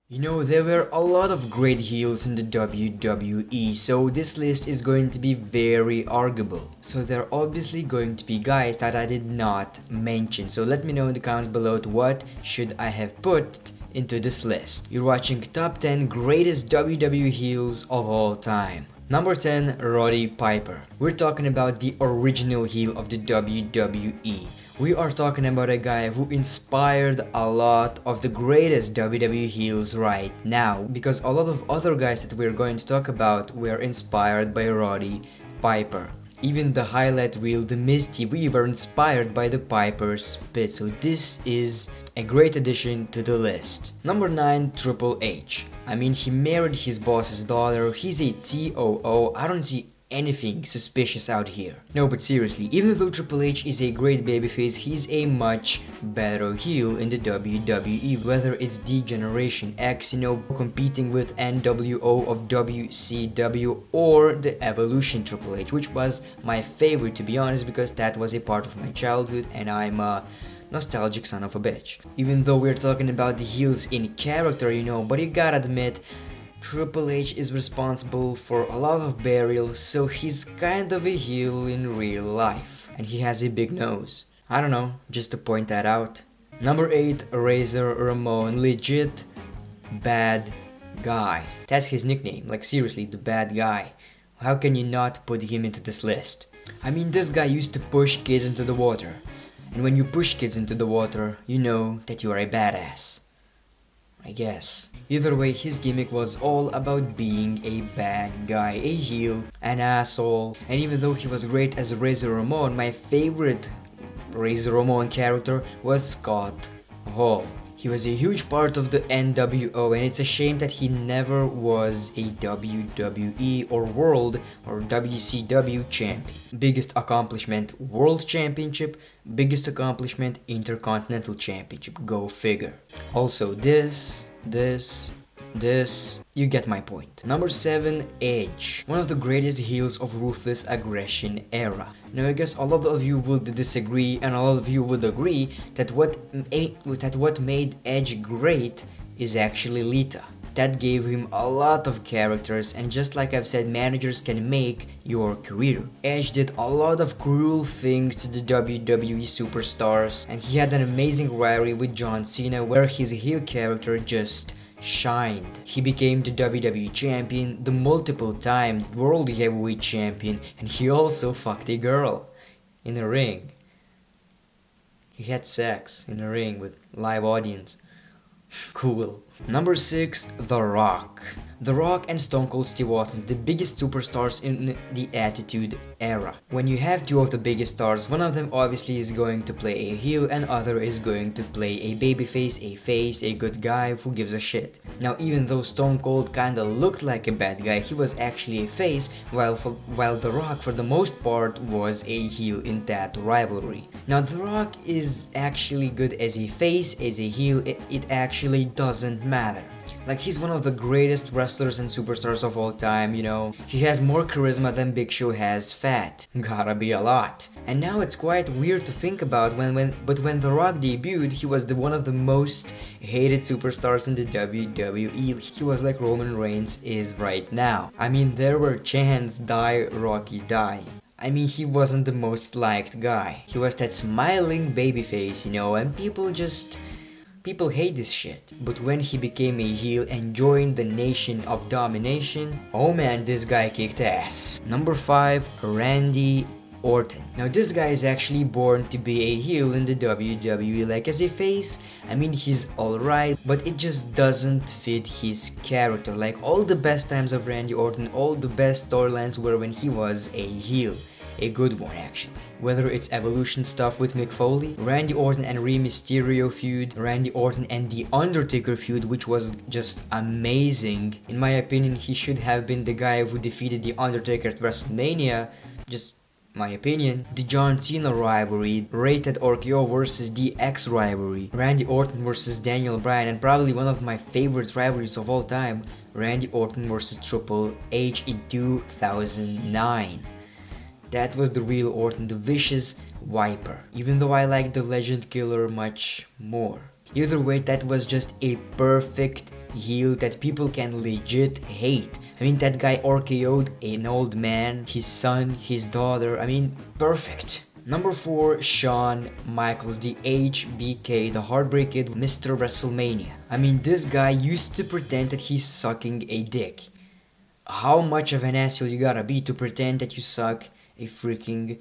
You know, there were a lot of great heels in the WWE, so this list is going to be very arguable. So there are obviously going to be guys that I did not mention, so let me know in the comments below what should I have put into this list. You're watching top 10 greatest WWE heels of all time. Number 10, Roddy Piper. We're talking about the original heel of the WWE. We are talking about a guy who inspired a lot of the greatest WWE heels right now, because a lot of other guys that we're going to talk about were inspired by Roddy Piper. Even the highlight reel, the Misty, we were inspired by the Piper's Pit, so this is a great addition to the list. Number 9, Triple H. I mean, he married his boss's daughter, he's a COO, I don't see anything suspicious out here. No, but seriously, even though Triple H is a great babyface, he's a much better heel in the WWE, whether it's D-Generation X, you know, competing with NWO of WCW, or the Evolution Triple H, which was my favorite, to be honest, because that was a part of my childhood and I'm a nostalgic son of a bitch. Even though we're talking about the heels in character, you know, but you gotta admit, Triple H is responsible for a lot of burials, so he's kind of a heel in real life. And he has a big nose. I don't know, just to point that out. Number 8, Razor Ramon. Legit bad guy. That's his nickname, like seriously, the bad guy. How can you not put him into this list? I mean, this guy used to push kids into the water. And when you push kids into the water, you know that you are a badass. I guess. Either way, his gimmick was all about being a bad guy, a heel, an asshole, and even though he was great as Razor Ramon, my favorite Razor Ramon character was Scott Hall. He was a huge part of the NWO, and it's a shame that he never was a WWE or World or WCW champion. Biggest accomplishment, World Championship. Biggest accomplishment, Intercontinental Championship. Go figure. Also this, you get my point. Number 7, Edge. One of the greatest heels of Ruthless Aggression era. Now I guess a lot of you would disagree and a lot of you would agree that what made Edge great is actually Lita. That gave him a lot of characters, and just like I've said, managers can make your career. Edge did a lot of cruel things to the WWE superstars, and he had an amazing rivalry with John Cena where his heel character just shined. He became the WWE champion, the multiple-time World Heavyweight champion, and he also fucked a girl in a ring. He had sex in a ring with live audience. Cool. Number 6, The Rock. The Rock and Stone Cold Steve Austin, the biggest superstars in the Attitude Era. When you have two of the biggest stars, one of them obviously is going to play a heel and other is going to play a babyface, a face, a good guy, who gives a shit. Now even though Stone Cold kinda looked like a bad guy, he was actually a face, while The Rock for the most part was a heel in that rivalry. Now The Rock is actually good as a face, as a heel, it actually doesn't matter. Like, he's one of the greatest wrestlers and superstars of all time, you know. He has more charisma than Big Show has fat. Gotta be a lot. And now it's quite weird to think about when The Rock debuted, he was one of the most hated superstars in the WWE. He was like Roman Reigns is right now. I mean, there were chants, die Rocky die. I mean, he wasn't the most liked guy. He was that smiling babyface, you know, and people hate this shit. But when he became a heel and joined the Nation of Domination, oh man, this guy kicked ass. Number 5, Randy Orton. Now this guy is actually born to be a heel in the WWE. Like, as a face, I mean, he's alright, but it just doesn't fit his character. Like, all the best times of Randy Orton, all the best storylines were when he was a heel. A good one, actually. Whether it's Evolution stuff with Mick Foley, Randy Orton and Rey Mysterio feud, Randy Orton and The Undertaker feud, which was just amazing. In my opinion, he should have been the guy who defeated The Undertaker at WrestleMania. Just my opinion. The John Cena rivalry, Rated RKO versus DX rivalry, Randy Orton versus Daniel Bryan, and probably one of my favorite rivalries of all time, Randy Orton versus Triple H in 2009. That was the real Orton, the vicious Viper. Even though I like the Legend Killer much more. Either way, that was just a perfect heel that people can legit hate. I mean, that guy RKO'd an old man, his son, his daughter. I mean, perfect. Number 4, Shawn Michaels, the HBK, the Heartbreak Kid, Mr. WrestleMania. I mean, this guy used to pretend that he's sucking a dick. How much of an asshole you gotta be to pretend that you suck a freaking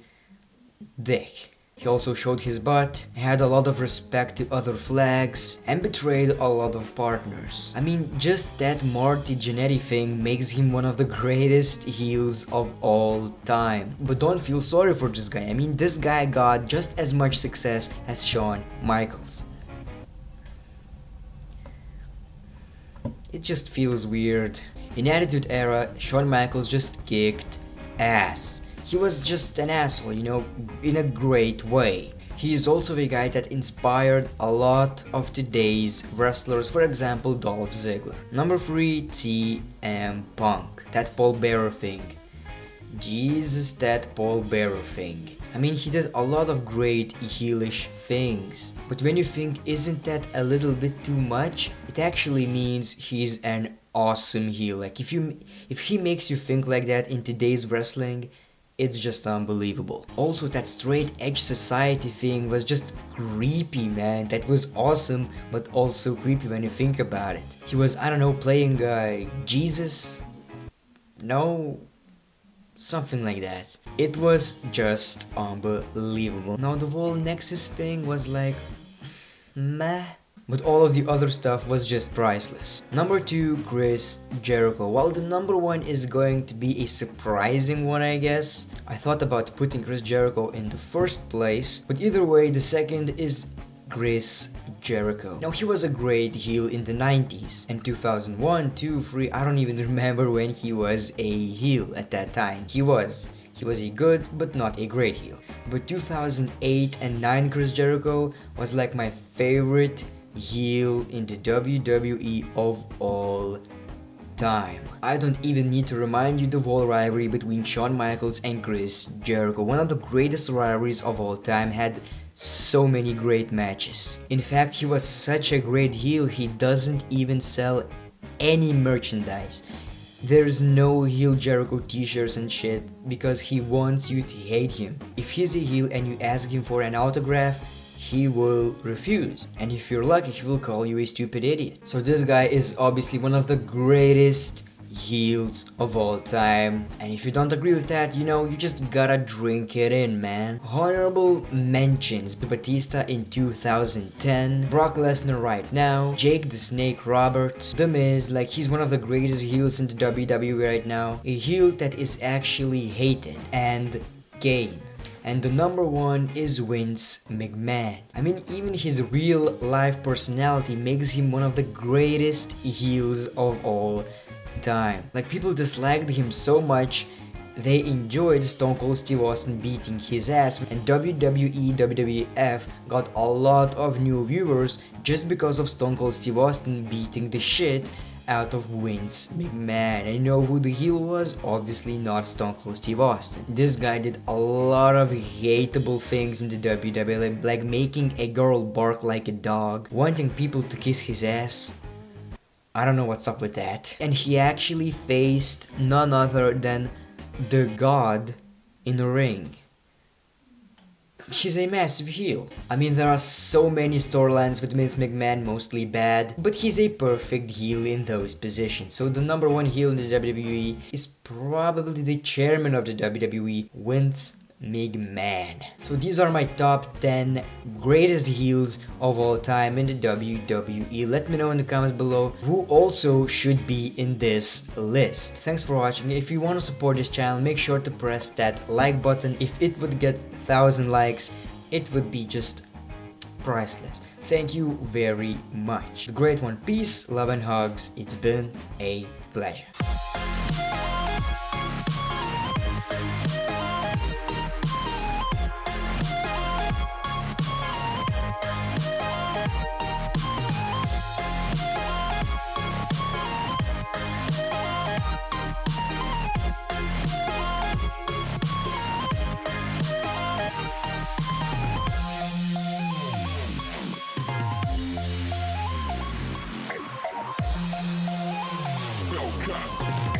dick? He also showed his butt, had a lot of respect to other flags, and betrayed a lot of partners. I mean, just that Marty Jannetty thing makes him one of the greatest heels of all time. But don't feel sorry for this guy. I mean, this guy got just as much success as Shawn Michaels. It just feels weird. In Attitude Era, Shawn Michaels just kicked ass. He was just an asshole, you know, in a great way. He is also a guy that inspired a lot of today's wrestlers, for example, Dolph Ziggler. Number 3, CM Punk. That Paul Bearer thing. Jesus, that Paul Bearer thing. I mean, he did a lot of great heelish things. But when you think, isn't that a little bit too much? It actually means he's an awesome heel. Like, if he makes you think like that in today's wrestling, it's just unbelievable. Also, that straight edge society thing was just creepy, man. That was awesome, but also creepy when you think about it. He was, I don't know, playing Jesus? No? Something like that. It was just unbelievable. Now, the whole Nexus thing was like, meh. But all of the other stuff was just priceless. Number 2, Chris Jericho. While the number 1 is going to be a surprising one, I guess, I thought about putting Chris Jericho in the first place, but either way, the second is Chris Jericho. Now, he was a great heel in the 90s, and 2001, 2, 3, I don't even remember when he was a heel at that time. He was a good, but not a great heel. But 2008 and 9 Chris Jericho was like my favorite heel in the WWE of all time. I don't even need to remind you the whole rivalry between Shawn Michaels and Chris Jericho. One of the greatest rivalries of all time, had so many great matches. In fact, he was such a great heel, he doesn't even sell any merchandise. There's no heel Jericho t-shirts and shit because he wants you to hate him. If he's a heel and you ask him for an autograph, he will refuse, and if you're lucky, he will call you a stupid idiot. So this guy is obviously one of the greatest heels of all time, and if you don't agree with that, you know, you just gotta drink it in, man. Honorable mentions: Batista in 2010, Brock Lesnar right now, Jake the Snake Roberts, The Miz, like he's one of the greatest heels in the WWE right now, a heel that is actually hated, and Kane. And the number 1 is Vince McMahon. I mean, even his real life personality makes him one of the greatest heels of all time. Like, people disliked him so much, they enjoyed Stone Cold Steve Austin beating his ass, and WWE, WWF got a lot of new viewers just because of Stone Cold Steve Austin beating the shit out of Vince McMahon. And you know who the heel was? Obviously not Stone Cold Steve Austin. This guy did a lot of hateable things in the WWE, like making a girl bark like a dog, wanting people to kiss his ass. I don't know what's up with that. And he actually faced none other than the God in the ring. He's a massive heel. I mean, there are so many storylines with Vince McMahon, mostly bad, but he's a perfect heel in those positions. So the number 1 heel in the WWE is probably the chairman of the WWE, Vince McMahon. So these are my top 10 greatest heels of all time in the WWE. Let me know in the comments below who also should be in this list. Thanks for watching. If you want to support this channel, make sure to press that like button. If it would get 1,000 likes, it would be just priceless. Thank you very much. The Great One. Peace, love and hugs. It's been a pleasure. Cut.